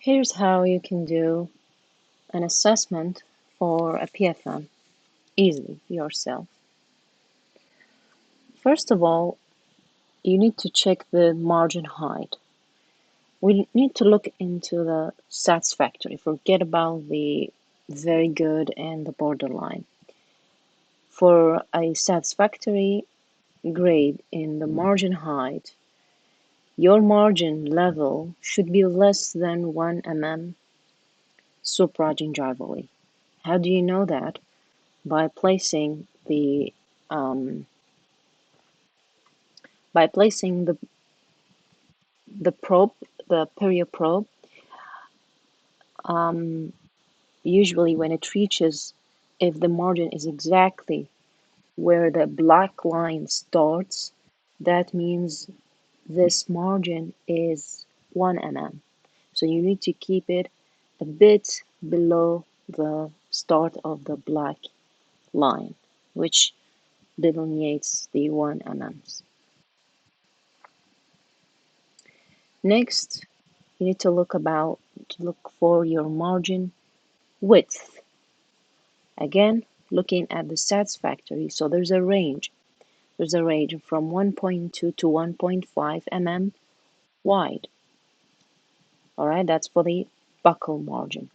Here's how you can do an assessment for a PFM easily yourself. First of all, you need to check the margin height. We need to look into the satisfactory. Forget about the very good and the borderline. For a satisfactory grade in the margin height, your margin level should be less than 1 mm supragingivally. How do you know that? By placing the um, probe, the perio probe, um, usually when it reaches, if the margin is exactly where the black line starts, that means this margin is 1 mm. So you need to keep it a bit below the start of the black line, which delineates the 1 mm. Next, you need to look for your margin width. Again, looking at the satisfactory, so there's a range. There's a range from 1.2 to 1.5 mm wide. All right, that's for the buccal margin.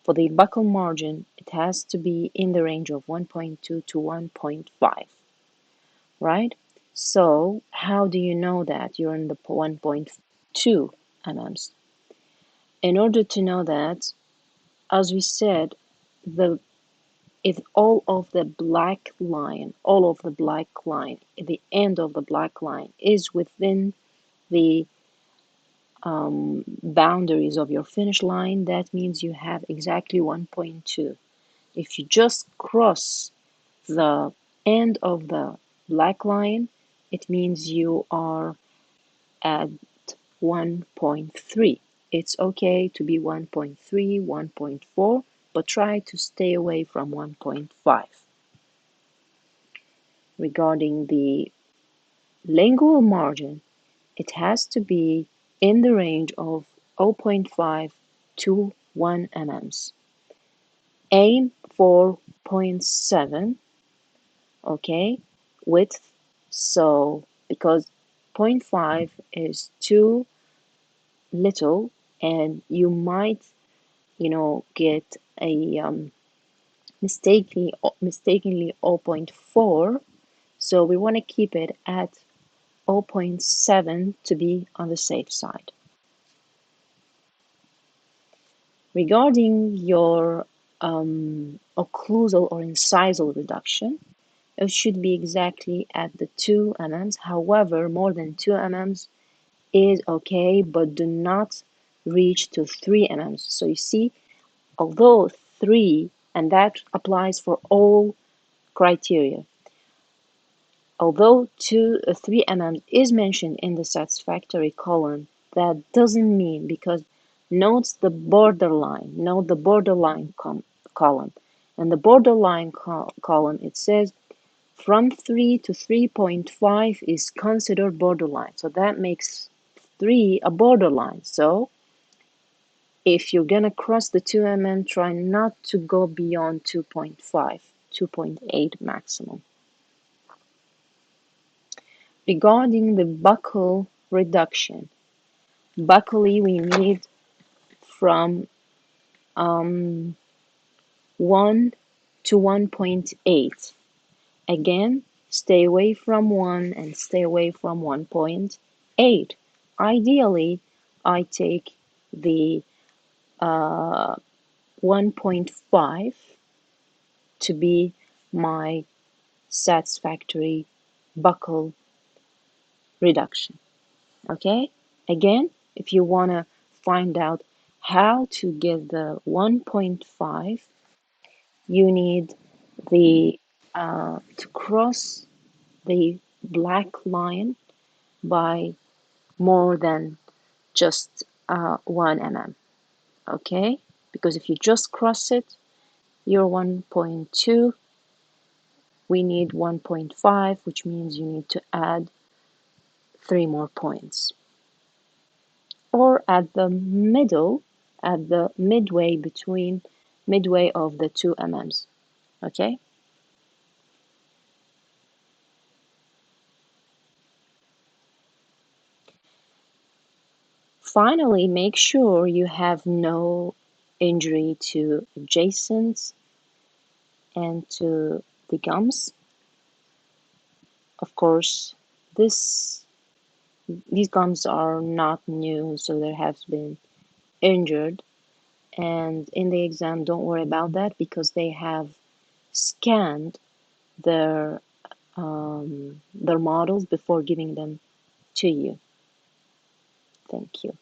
For the buccal margin, it has to be in the range of 1.2 to 1.5, right? So how do you know that you're in the 1.2 mm? In order to know that, as we said, the if all of the black line, the end of the black line is within the boundaries of your finish line, that means you have exactly 1.2. If you just cross the end of the black line, it means you are at 1.3. It's okay to be 1.3, 1.4, but try to stay away from 1.5. Regarding the lingual margin, it has to be in the range of 0.5 to 1 mm. Aim for 0.7, okay, width. So, because 0.5 is too little and you might, get a mistakenly 0.4, so we want to keep it at 0.7 to be on the safe side. Regarding your occlusal or incisal reduction, it should be exactly at the 2 mm. However, more than 2 mm is okay, but do not reach to 3 mm. So you see, although 3, and that applies for all criteria, although 3 mm is mentioned in the satisfactory column, that doesn't mean, because note the borderline column. And the borderline column, it says from 3 to 3.5 is considered borderline. So that makes 3 a borderline. So if you're gonna cross the 2 mm, try not to go beyond 2.5, 2.8 maximum. Regarding the buccal reduction, buccally we need from 1 to 1.8. Again, stay away from 1 and stay away from 1.8. Ideally, I take the 1.5 to be my satisfactory buccal reduction. Okay? Again, if you want to find out how to get the 1.5, you need the to cross the black line by more than just 1 mm. Okay? Because if you just cross it, you're 1.2. We need 1.5, which means you need to add 3 more points. or at the middle, at the midway of the two MMs. Okay? Finally, make sure you have no injury to adjacents and to the gums. Of course, this these gums are not new, so there has been injured. And in the exam, don't worry about that because they have scanned their their models before giving them to you. Thank you.